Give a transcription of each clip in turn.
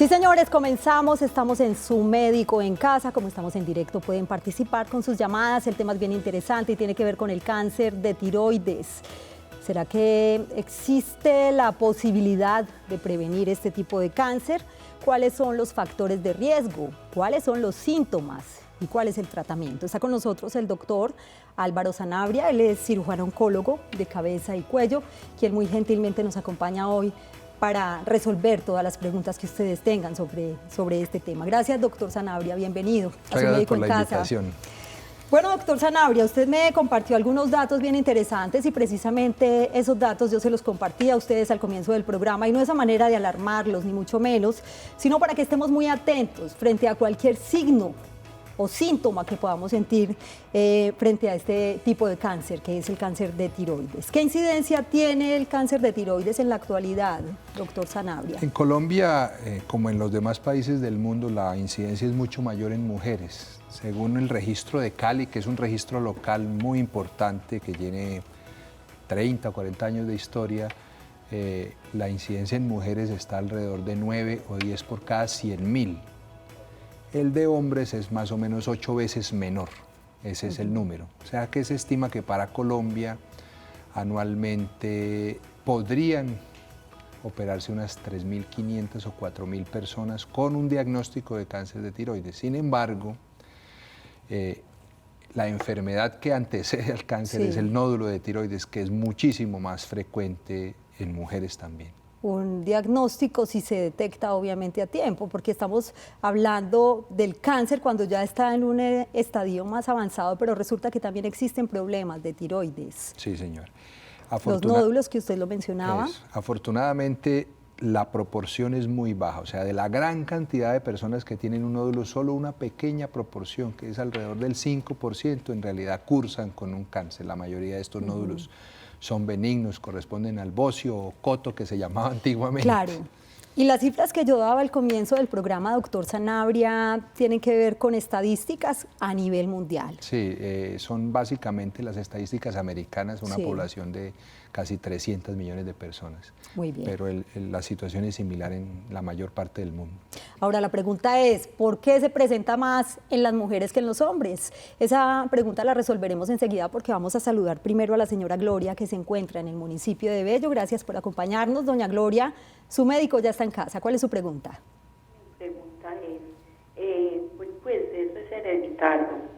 Sí, señores, comenzamos, estamos en Su Médico en Casa, como estamos en directo pueden participar con sus llamadas, el tema es bien interesante y tiene que ver con el cáncer de tiroides. ¿Será que existe la posibilidad de prevenir este tipo de cáncer? ¿Cuáles son los factores de riesgo? ¿Cuáles son los síntomas? ¿Y cuál es el tratamiento? Está con nosotros el doctor Álvaro Sanabria, él es cirujano oncólogo de cabeza y cuello, quien muy gentilmente nos acompaña hoy para resolver todas las preguntas que ustedes tengan sobre este tema. Gracias, doctor Sanabria, bienvenido a Su Médico en Casa. Invitación. Bueno, doctor Sanabria, usted me compartió algunos datos bien interesantes y precisamente esos datos yo se los compartí a ustedes al comienzo del programa y no es a manera de alarmarlos, ni mucho menos, sino para que estemos muy atentos frente a cualquier signo o síntoma que podamos sentir frente a este tipo de cáncer, que es el cáncer de tiroides. ¿Qué incidencia tiene el cáncer de tiroides en la actualidad, doctor Sanabria? En Colombia, como en los demás países del mundo, la incidencia es mucho mayor en mujeres. Según el registro de Cali, que es un registro local muy importante, que tiene 30 o 40 años de historia, la incidencia en mujeres está alrededor de 9 o 10 por cada 100.000. El de hombres es más o menos 8 veces menor, ese es el número. O sea que se estima que para Colombia anualmente podrían operarse unas 3.500 o 4.000 personas con un diagnóstico de cáncer de tiroides. Sin embargo, la enfermedad que antecede al cáncer es el nódulo de tiroides, que es muchísimo más frecuente en mujeres también. Un diagnóstico si se detecta obviamente a tiempo, porque estamos hablando del cáncer cuando ya está en un estadio más avanzado, pero resulta que también existen problemas de tiroides. Sí, señor. Los nódulos que usted lo mencionaba. Afortunadamente la proporción es muy baja, o sea, de la gran cantidad de personas que tienen un nódulo, solo una pequeña proporción, que es alrededor del 5%, en realidad cursan con un cáncer. La mayoría de estos nódulos son benignos, corresponden al bocio o coto que se llamaba antiguamente. Claro. Y las cifras que yo daba al comienzo del programa, doctor Sanabria, tienen que ver con estadísticas a nivel mundial. Sí, son básicamente las estadísticas americanas, una población de casi 300 millones de personas. Muy bien. Pero la situación es similar en la mayor parte del mundo. Ahora la pregunta es, ¿por qué se presenta más en las mujeres que en los hombres? Esa pregunta la resolveremos enseguida porque vamos a saludar primero a la señora Gloria, que se encuentra en el municipio de Bello. Gracias por acompañarnos, doña Gloria. Su médico ya está en casa. ¿Cuál es su pregunta? Mi pregunta es, pues eso es hereditario.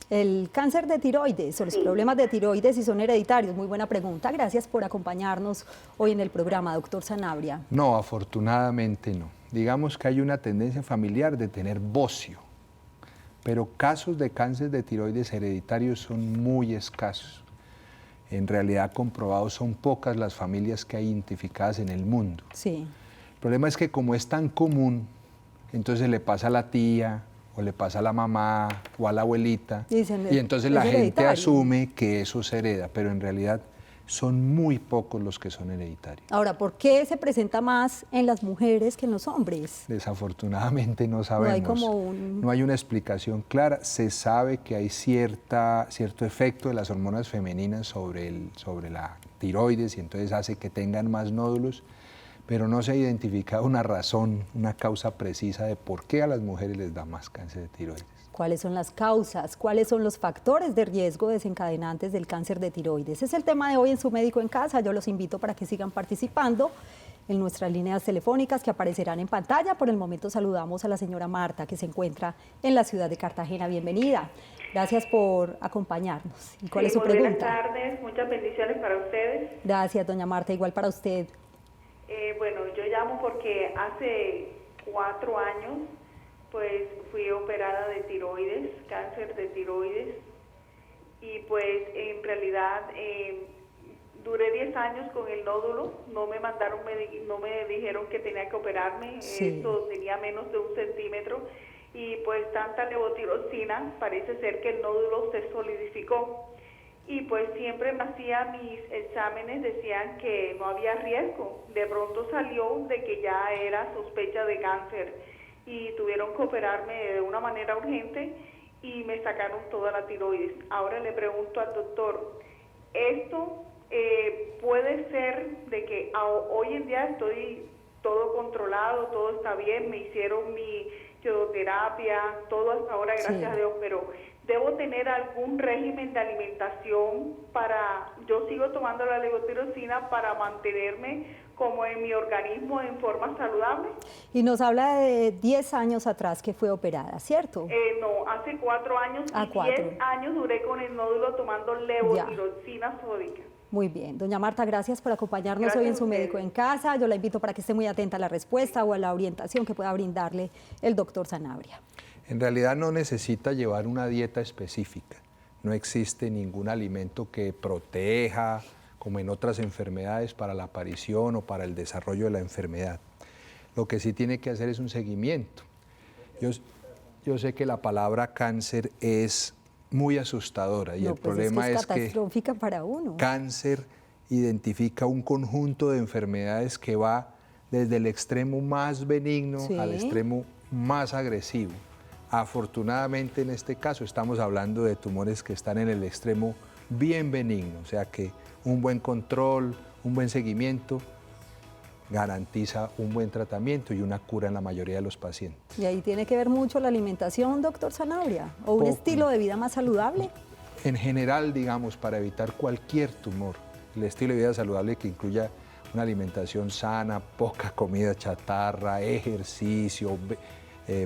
El cáncer de tiroides o los problemas de tiroides, si son hereditarios. Muy buena pregunta. Gracias por acompañarnos hoy en el programa, doctor Sanabria. No, afortunadamente no. Digamos que hay una tendencia familiar de tener bocio, pero casos de cáncer de tiroides hereditarios son muy escasos. En realidad comprobados son pocas las familias que hay identificadas en el mundo. Sí. El problema es que como es tan común, entonces le pasa a la tía, o le pasa a la mamá o a la abuelita, y entonces la gente asume que eso se hereda, pero en realidad son muy pocos los que son hereditarios. Ahora, ¿por qué se presenta más en las mujeres que en los hombres? Desafortunadamente no sabemos. No hay una explicación clara. Se sabe que hay cierto efecto de las hormonas femeninas sobre la tiroides y entonces hace que tengan más nódulos, pero no se ha identificado una razón, una causa precisa de por qué a las mujeres les da más cáncer de tiroides. ¿Cuáles son las causas? ¿Cuáles son los factores de riesgo desencadenantes del cáncer de tiroides? Es el tema de hoy en Su Médico en Casa. Yo los invito para que sigan participando en nuestras líneas telefónicas que aparecerán en pantalla. Por el momento saludamos a la señora Marta, que se encuentra en la ciudad de Cartagena. Bienvenida. Gracias por acompañarnos. ¿Y cuál es su pregunta? Buenas tardes, muchas bendiciones para ustedes. Gracias, doña Marta. Igual para usted. Bueno, yo llamo porque hace 4 años pues fui operada de tiroides, cáncer de tiroides, y pues en realidad duré 10 años con el nódulo, no me dijeron que tenía que operarme, esto tenía menos de 1 centímetro, y pues tanta levotiroxina, parece ser que el nódulo se solidificó. Y pues siempre me hacía mis exámenes, decían que no había riesgo. De pronto salió de que ya era sospecha de cáncer y tuvieron que operarme de una manera urgente y me sacaron toda la tiroides. Ahora le pregunto al doctor, ¿esto puede ser de que hoy en día estoy todo controlado, todo está bien, me hicieron mi quimioterapia, todo hasta ahora, gracias a Dios, pero debo tener algún régimen de alimentación yo sigo tomando la levotirosina para mantenerme como en mi organismo en forma saludable. Y nos habla de 10 años atrás que fue operada, ¿cierto? No, hace 4 años y 10 años duré con el nódulo tomando levotirosina sódica. Muy bien. Doña Marta, gracias por acompañarnos hoy en Su Médico en Casa. Yo la invito para que esté muy atenta a la respuesta o a la orientación que pueda brindarle el doctor Sanabria. En realidad no necesita llevar una dieta específica. No existe ningún alimento que proteja, como en otras enfermedades, para la aparición o para el desarrollo de la enfermedad. Lo que sí tiene que hacer es un seguimiento. Yo sé que la palabra cáncer es muy asustadora y el problema es catastrófica para uno. Cáncer identifica un conjunto de enfermedades que va desde el extremo más benigno al extremo más agresivo. Afortunadamente en este caso estamos hablando de tumores que están en el extremo bien benigno, o sea que un buen control, un buen seguimiento garantiza un buen tratamiento y una cura en la mayoría de los pacientes. ¿Y ahí tiene que ver mucho la alimentación, doctor Sanabria? ¿O un estilo de vida más saludable? En general, digamos, para evitar cualquier tumor, el estilo de vida saludable que incluya una alimentación sana, poca comida chatarra, ejercicio,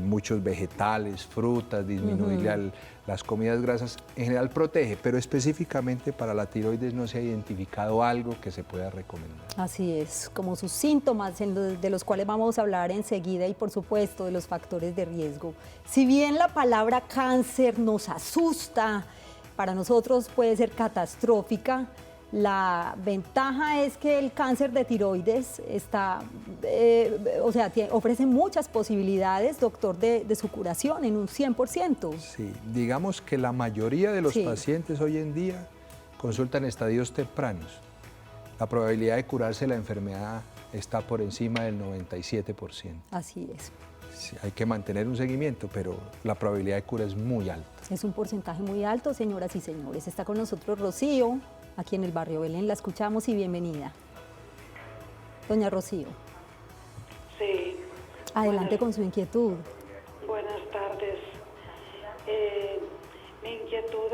muchos vegetales, frutas, disminuirle las comidas grasas, en general protege, pero específicamente para la tiroides no se ha identificado algo que se pueda recomendar. Así es, como sus síntomas de los cuales vamos a hablar enseguida y por supuesto de los factores de riesgo. Si bien la palabra cáncer nos asusta, para nosotros puede ser catastrófica, la ventaja es que el cáncer de tiroides ofrece muchas posibilidades, doctor, de su curación en un 100%. Sí, digamos que la mayoría de los pacientes hoy en día consultan estadios tempranos. La probabilidad de curarse la enfermedad está por encima del 97%. Así es. Sí, hay que mantener un seguimiento, pero la probabilidad de cura es muy alta. Es un porcentaje muy alto, señoras y señores. Está con nosotros Rocío, aquí en el barrio Belén. La escuchamos y bienvenida. Doña Rocío. Sí. Adelante con su inquietud. Buenas tardes. Mi inquietud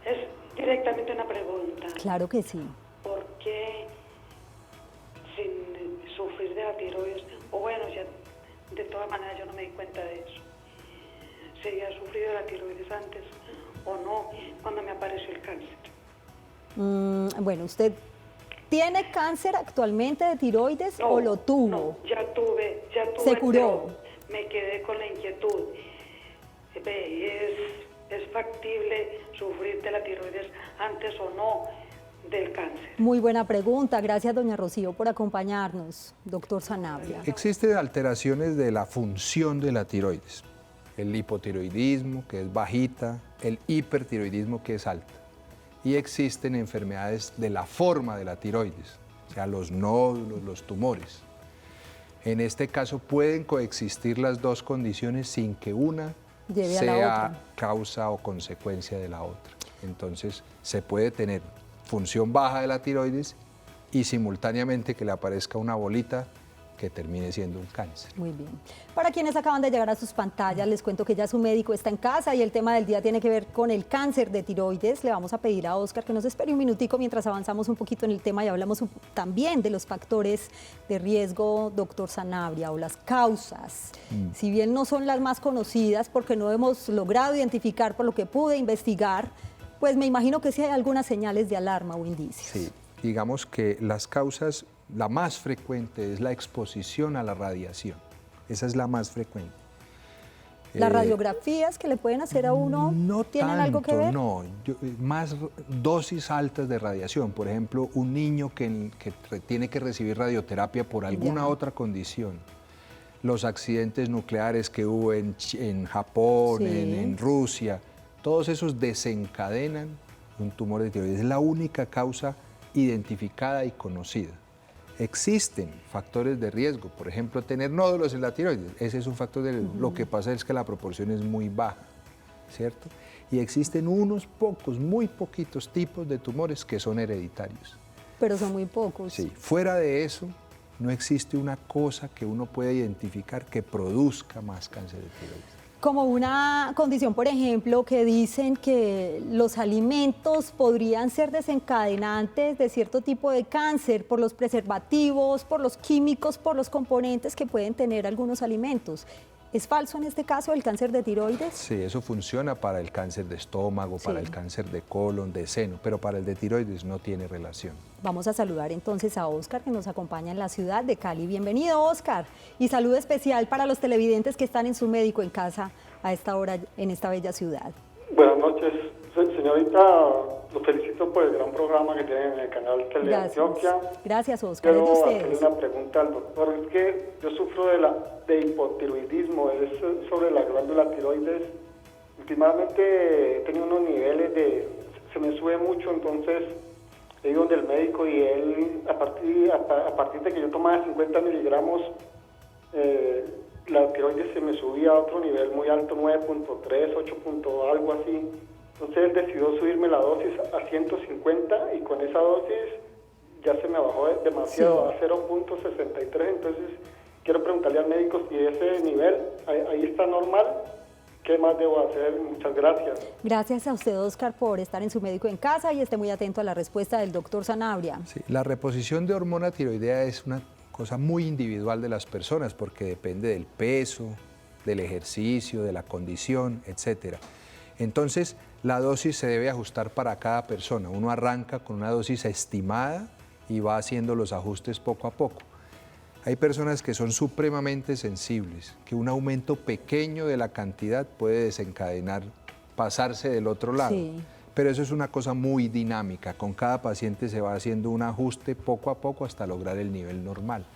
es directamente una pregunta. Claro que sí. ¿Por qué sin sufrir de la tiroides, o bueno, ya de todas maneras yo no me di cuenta de eso, si había sufrido de la tiroides antes o no, cuando me apareció el cáncer? Bueno, ¿usted tiene cáncer actualmente de tiroides o lo tuvo? No, ya tuve. ¿Se curó? Me quedé con la inquietud. ¿Es factible sufrir de la tiroides antes o no del cáncer? Muy buena pregunta. Gracias, doña Rocío, por acompañarnos. Doctor Sanabria. Existen alteraciones de la función de la tiroides. El hipotiroidismo, que es bajita, el hipertiroidismo, que es alta. Y existen enfermedades de la forma de la tiroides, o sea, los nódulos, los tumores. En este caso pueden coexistir las dos condiciones sin que una sea causa o consecuencia de la otra. Entonces, se puede tener función baja de la tiroides y simultáneamente que le aparezca una bolita que termine siendo un cáncer. Muy bien. Para quienes acaban de llegar a sus pantallas, les cuento que ya su médico está en casa y el tema del día tiene que ver con el cáncer de tiroides. Le vamos a pedir a Oscar que nos espere un minutico mientras avanzamos un poquito en el tema y hablamos también de los factores de riesgo, doctor Sanabria, o las causas. Si bien no son las más conocidas porque no hemos logrado identificar por lo que pude investigar, pues me imagino que sí hay algunas señales de alarma o indicios. Sí, digamos que las causas, la más frecuente es la exposición a la radiación. Esa es la más frecuente. ¿Las radiografías que le pueden hacer a uno no tienen tanto, algo que ver? No, más dosis altas de radiación. Por ejemplo, un niño que tiene que recibir radioterapia por alguna otra condición. Los accidentes nucleares que hubo en Japón, en Rusia, todos esos desencadenan un tumor de tiroides. Es la única causa identificada y conocida. Existen factores de riesgo, por ejemplo, tener nódulos en la tiroides, ese es un factor de riesgo. Lo que pasa es que la proporción es muy baja, ¿cierto? Y existen unos pocos, muy poquitos tipos de tumores que son hereditarios. Pero son muy pocos. Sí, fuera de eso, No existe una cosa que uno pueda identificar que produzca más cáncer de tiroides. Como una condición, por ejemplo, que dicen que los alimentos podrían ser desencadenantes de cierto tipo de cáncer por los preservativos, por los químicos, por los componentes que pueden tener algunos alimentos. ¿Es falso en este caso el cáncer de tiroides? Sí, eso funciona para el cáncer de estómago, para el cáncer de colon, de seno, pero para el de tiroides no tiene relación. Vamos a saludar entonces a Óscar, que nos acompaña en la ciudad de Cali. Bienvenido, Óscar. Y saludo especial para los televidentes que están en su médico en casa a esta hora en esta bella ciudad. Buenas noches, señorita. Los felicito por el gran programa que tienen en el canal Teleantioquia. Gracias, Óscar. Quiero hacerle una pregunta al doctor. Es que yo sufro de hipotiroidismo, es sobre la glándula tiroides. Últimamente he tenido unos niveles se me sube mucho, entonces he ido donde el médico y él, a partir de que yo tomaba 50 miligramos, la tiroides se me subía a otro nivel muy alto, 9.3, 8. Algo así. Entonces él decidió subirme la dosis a 150 y con esa dosis ya se me bajó demasiado, a 0.63. Entonces quiero preguntarle al médico si ese nivel ahí está normal. ¿Qué más debo hacer? Muchas gracias. Gracias a usted, Óscar, por estar en su médico en casa y esté muy atento a la respuesta del doctor Sanabria. Sí, la reposición de hormona tiroidea es una cosa muy individual de las personas porque depende del peso, del ejercicio, de la condición, etc. Entonces, la dosis se debe ajustar para cada persona. Uno arranca con una dosis estimada y va haciendo los ajustes poco a poco. Hay personas que son supremamente sensibles, que un aumento pequeño de la cantidad puede desencadenar, pasarse del otro lado. Sí. Pero eso es una cosa muy dinámica. Con cada paciente se va haciendo un ajuste poco a poco hasta lograr el nivel normal.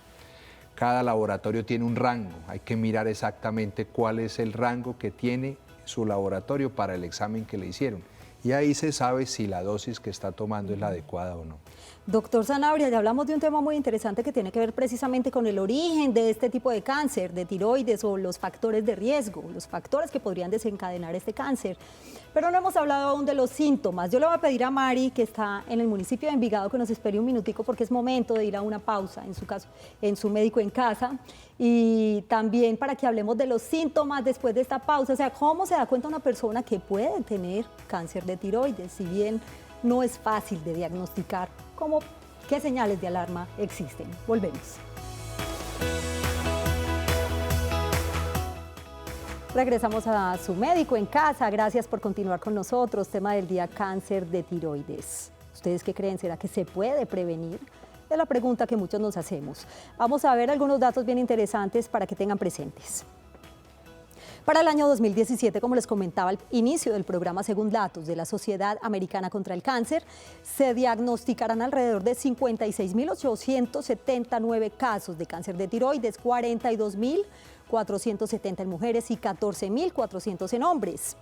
Cada laboratorio tiene un rango. Hay que mirar exactamente cuál es el rango que tiene su laboratorio para el examen que le hicieron. Y ahí se sabe si la dosis que está tomando es la adecuada o no. Doctor Sanabria, ya hablamos de un tema muy interesante que tiene que ver precisamente con el origen de este tipo de cáncer, de tiroides o los factores de riesgo, los factores que podrían desencadenar este cáncer. Pero no hemos hablado aún de los síntomas. Yo le voy a pedir a Mari, que está en el municipio de Envigado, que nos espere un minutico porque es momento de ir a una pausa, en su caso, en su médico en casa. Y también para que hablemos de los síntomas después de esta pausa, o sea, cómo se da cuenta una persona que puede tener cáncer de tiroides, si bien no es fácil de diagnosticar, ¿qué señales de alarma existen? Volvemos. Regresamos a su médico en casa. Gracias por continuar con nosotros. Tema del día, cáncer de tiroides. ¿Ustedes qué creen? ¿Será que se puede prevenir? Es la pregunta que muchos nos hacemos. Vamos a ver algunos datos bien interesantes para que tengan presentes. Para el año 2017, como les comentaba al inicio del programa, según datos de la Sociedad Americana contra el Cáncer, se diagnosticarán alrededor de 56.879 casos de cáncer de tiroides, 42.470 en mujeres y 14.400 en hombres.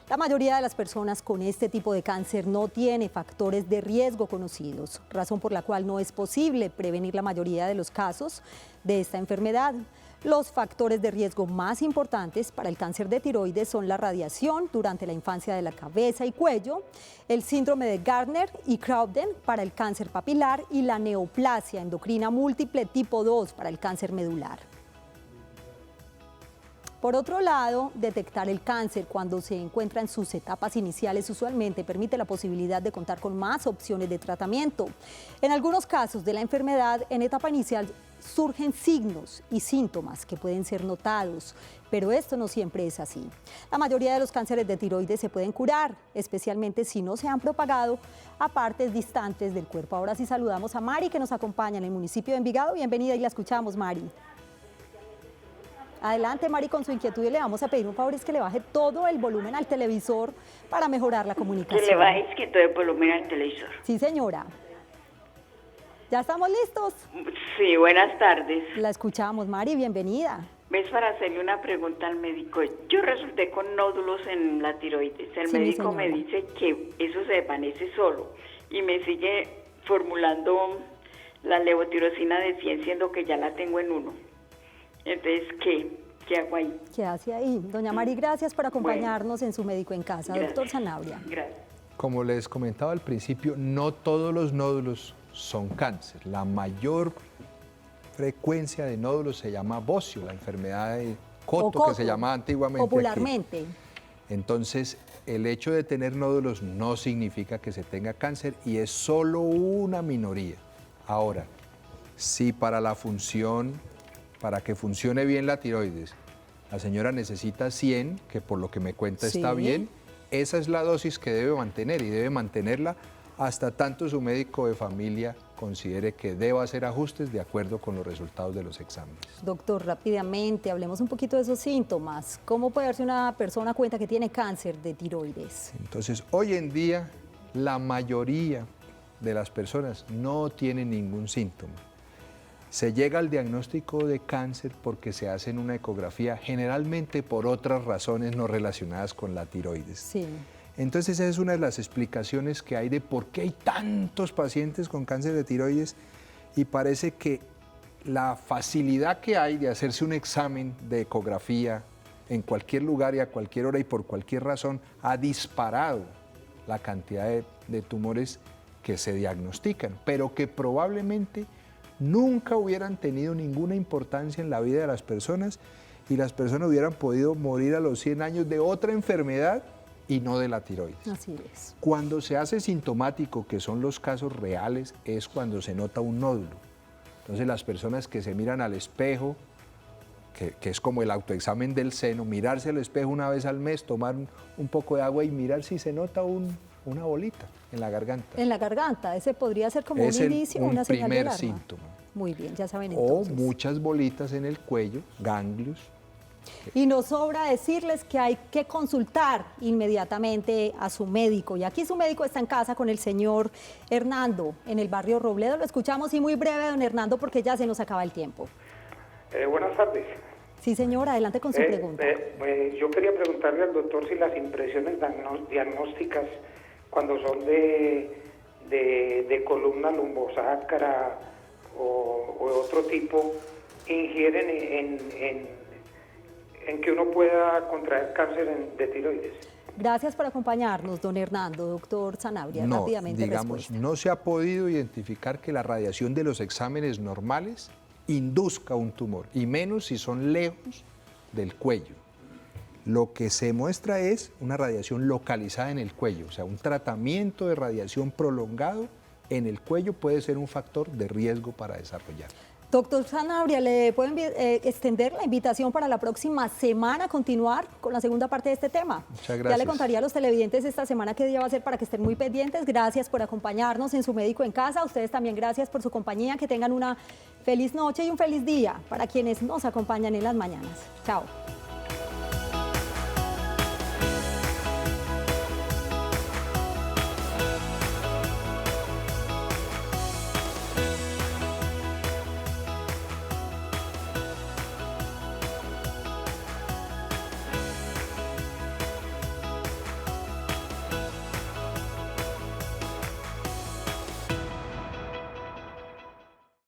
La mayoría de las personas con este tipo de cáncer no tiene factores de riesgo conocidos, razón por la cual no es posible prevenir la mayoría de los casos de esta enfermedad. Los factores de riesgo más importantes para el cáncer de tiroides son la radiación durante la infancia de la cabeza y cuello, el síndrome de Gardner y Cowden para el cáncer papilar y la neoplasia endocrina múltiple tipo 2 para el cáncer medular. Por otro lado, detectar el cáncer cuando se encuentra en sus etapas iniciales usualmente permite la posibilidad de contar con más opciones de tratamiento. En algunos casos de la enfermedad, en etapa inicial surgen signos y síntomas que pueden ser notados, pero esto no siempre es así. La mayoría de los cánceres de tiroides se pueden curar, especialmente si no se han propagado a partes distantes del cuerpo. Ahora sí saludamos a Mari, que nos acompaña en el municipio de Envigado. Bienvenida y la escuchamos, Mari. Adelante, Mari, con su inquietud, y le vamos a pedir un favor, es que le baje todo el volumen al televisor para mejorar la comunicación. Que le baje todo el volumen al televisor. Sí, señora. ¿Ya estamos listos? Sí, buenas tardes. La escuchamos, Mari, bienvenida. Es para hacerle una pregunta al médico. Yo resulté con nódulos en la tiroides. El médico me dice que eso se desvanece solo y me sigue formulando la levotirosina de 100, siendo que ya la tengo en 1. Entonces, ¿qué hago ahí? ¿Qué hace ahí? Doña Mari, gracias por acompañarnos en su médico en casa. Gracias. Doctor Sanabria. Gracias. Como les comentaba al principio, no todos los nódulos son cáncer. La mayor frecuencia de nódulos se llama bocio, la enfermedad de Coto, que se llamaba antiguamente popularmente. Aquí. Entonces, el hecho de tener nódulos no significa que se tenga cáncer y es solo una minoría. Ahora, si para que funcione bien la tiroides, la señora necesita 100, que por lo que me cuenta está bien, esa es la dosis que debe mantener y debe mantenerla hasta tanto su médico de familia considere que deba hacer ajustes de acuerdo con los resultados de los exámenes. Doctor, rápidamente, hablemos un poquito de esos síntomas. ¿Cómo puede darse una persona cuenta que tiene cáncer de tiroides? Entonces, hoy en día, la mayoría de las personas no tienen ningún síntoma. Se llega al diagnóstico de cáncer porque se hace una ecografía, generalmente por otras razones no relacionadas con la tiroides. Sí. Entonces esa es una de las explicaciones que hay de por qué hay tantos pacientes con cáncer de tiroides y parece que la facilidad que hay de hacerse un examen de ecografía en cualquier lugar y a cualquier hora y por cualquier razón ha disparado la cantidad de tumores que se diagnostican, pero que probablemente nunca hubieran tenido ninguna importancia en la vida de las personas y las personas hubieran podido morir a los 100 años de otra enfermedad y no de la tiroides. Así es. Cuando se hace sintomático, que son los casos reales, es cuando se nota un nódulo. Entonces las personas que se miran al espejo, que es como el autoexamen del seno, mirarse al espejo una vez al mes, tomar un poco de agua y mirar si se nota una bolita en la garganta. En la garganta, ese podría ser como un indicio, una señal de alarma. Es el primer síntoma. Muy bien, ya saben entonces. O muchas bolitas en el cuello, ganglios. Y nos sobra decirles que hay que consultar inmediatamente a su médico. Y aquí su médico está en casa con el señor Hernando, en el barrio Robledo. Lo escuchamos y muy breve, don Hernando, porque ya se nos acaba el tiempo. Buenas tardes. Sí, señor, adelante con su pregunta. Yo quería preguntarle al doctor si las impresiones diagnósticas, cuando son de columna lumbosacra o otro tipo, ingieren en que uno pueda contraer cáncer de tiroides. Gracias por acompañarnos, don Hernando. Doctor Sanabria, rápidamente digamos, no se ha podido identificar que la radiación de los exámenes normales induzca un tumor, y menos si son lejos del cuello. Lo que se muestra es una radiación localizada en el cuello, o sea, un tratamiento de radiación prolongado en el cuello puede ser un factor de riesgo para desarrollar. Doctor Sanabria, ¿le pueden extender la invitación para la próxima semana a continuar con la segunda parte de este tema? Muchas gracias. Ya le contaría a los televidentes esta semana qué día va a ser para que estén muy pendientes. Gracias por acompañarnos en Su Médico en Casa. A ustedes también gracias por su compañía. Que tengan una feliz noche y un feliz día para quienes nos acompañan en las mañanas. Chao.